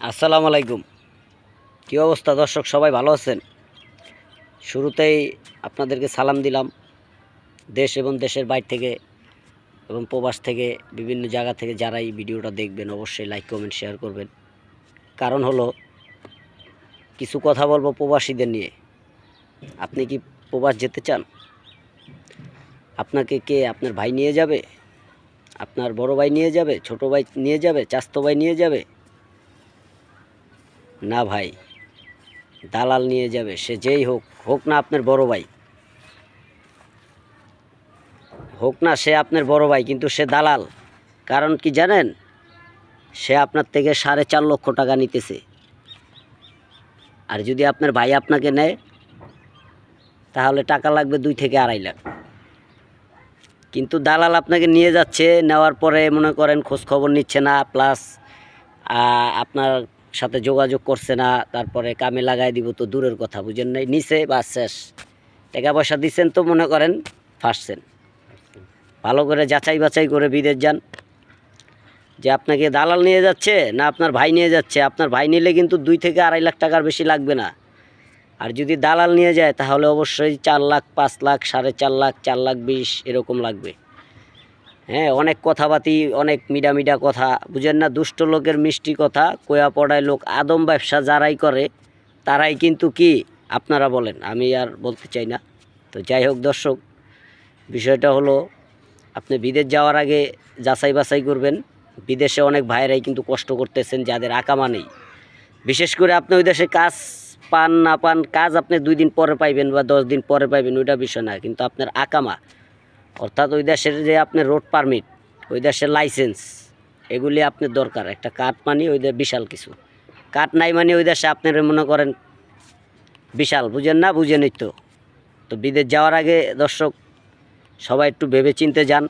আসসালামু আলাইকুম। কী অবস্থা দর্শক, সবাই ভালো আছেন? শুরুতেই আপনাদেরকে সালাম দিলাম। দেশ এবং দেশের বাইরে থেকে এবং প্রবাস থেকে বিভিন্ন জায়গা থেকে যারা এই ভিডিওটা দেখবেন অবশ্যই লাইক কমেন্ট শেয়ার করবেন। কারণ হলো কিছু কথা বলবো প্রবাসীদের নিয়ে। আপনি কি প্রবাস যেতে চান? আপনাকে কে আপনার ভাই নিয়ে যাবে? আপনার বড় ভাই নিয়ে যাবে? ছোট ভাই নিয়ে যাবে? চাচাতো ভাই নিয়ে যাবে? না ভাই, দালাল নিয়ে যাবে। সে যেই হোক, হোক না আপনার বড় ভাই, হোক না সে আপনার বড় ভাই, কিন্তু সে দালাল। কারণ কি জানেন? সে আপনার থেকে 4.5 লক্ষ টাকা নিতেছে। আর যদি আপনার ভাই আপনাকে নেয় তাহলে টাকা লাগবে 2 থেকে 2.5 লাখ। কিন্তু দালাল আপনাকে নিয়ে যাচ্ছে, নেওয়ার পরে মনে করেন খোঁজ খবর নিচ্ছে না, প্লাস আপনার সাথে যোগাযোগ করছে না, তারপরে কামে লাগাই দিব তো দূরের কথা, বুঝেন নাই? নিচে বা শেষ, টাকা পয়সা দিচ্ছেন তো মনে করেন ফাঁসছেন। ভালো করে যাচাই বাছাই করে বিদেশ যান, যে আপনাকে দালাল নিয়ে যাচ্ছে না আপনার ভাই নিয়ে যাচ্ছে। আপনার ভাই নিলে কিন্তু 2 থেকে 2.5 লাখ টাকার বেশি লাগবে না। আর যদি দালাল নিয়ে যায় তাহলে অবশ্যই 4 লাখ, 5 লাখ, 4.5 লাখ, 4,20,000 এরকম লাগবে। হ্যাঁ, অনেক কথাবার্তি, অনেক মিডা কথা, বুঝেন না? দুষ্ট লোকের মিষ্টি কথা কয়া পড়ায় লোক। আদম ব্যবসা যারাই করে তারাই কিন্তু কি, আপনারা বলেন, আমি আর বলতে চাই না। তো যাই হোক দর্শক, বিষয়টা হলো আপনি বিদেশ যাওয়ার আগে যাচাই বাছাই করবেন। বিদেশে অনেক ভাইয়েরাই কিন্তু কষ্ট করতেছেন যাদের আকামা নেই। বিশেষ করে আপনি ওই দেশে কাজ পান না পান, কাজ আপনি 2 দিন পরে পাইবেন বা 10 দিন পরে পাইবেন, ওইটা বিষয় না। কিন্তু আপনার আকামা, অর্থাৎ ওই দেশের যে আপনার রোড পারমিট, ওই দেশের লাইসেন্স, এগুলি আপনার দরকার। একটা কার্ড মানি ওই দেশে বিশাল কিছু। কার্ড নাই মানে ওই দেশে আপনার মনে করেন বিশাল, বুঝেন না? বুঝেনই তো। তো বিদেশ যাওয়ার আগে দর্শক সবাই একটু ভেবে চিনতে যান।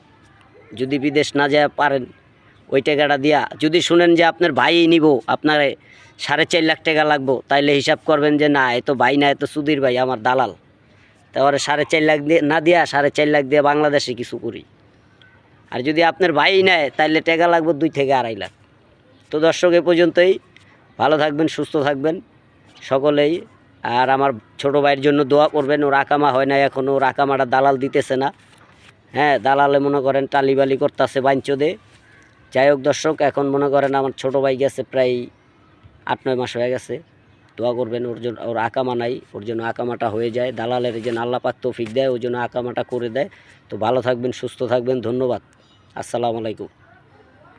যদি বিদেশ না যায় পারেন, ওই টাকাটা দিয়া যদি শুনেন যে আপনার ভাই নিব, আপনার 4.5 লাখ টাকা লাগবো, তাইলে হিসাব করবেন যে না, এত ভাই না, এত সুধীর ভাই, আমার দালাল। তারপরে 4.5 লাখ দিয়ে না দিয়া 4.5 লাখ দিয়ে বাংলাদেশে কিছু করি। আর যদি আপনার ভাই নেয় তাইলে টাকা লাগবে 2 থেকে 2.5 লাখ। তো দর্শক, এ পর্যন্তই। ভালো থাকবেন, সুস্থ থাকবেন সকলেই। আর আমার ছোট ভাইয়ের জন্য দোয়া করবেন। ওর আকামা হয় না এখনও, ওর আকামাটা দালাল দিতেছে না। হ্যাঁ, দালালে মনে করেন টালিবালি করতেছে বাঞ্চদে। যাই হোক দর্শক, এখন মনে করেন আমার ছোট ভাই গেছে প্রায় 8-9 মাস হয়ে গেছে। দোয়া করবেন ওর জন্য, ওর আকামা নাই, ওর জন্য আকামাটা হয়ে যায়। দালালের যেন আল্লাহ পাক তৌফিক দেয়, ওই জন্য আকামাটা করে দেয়। তো ভালো থাকবেন, সুস্থ থাকবেন, ধন্যবাদ। আসসালামু আলাইকুম।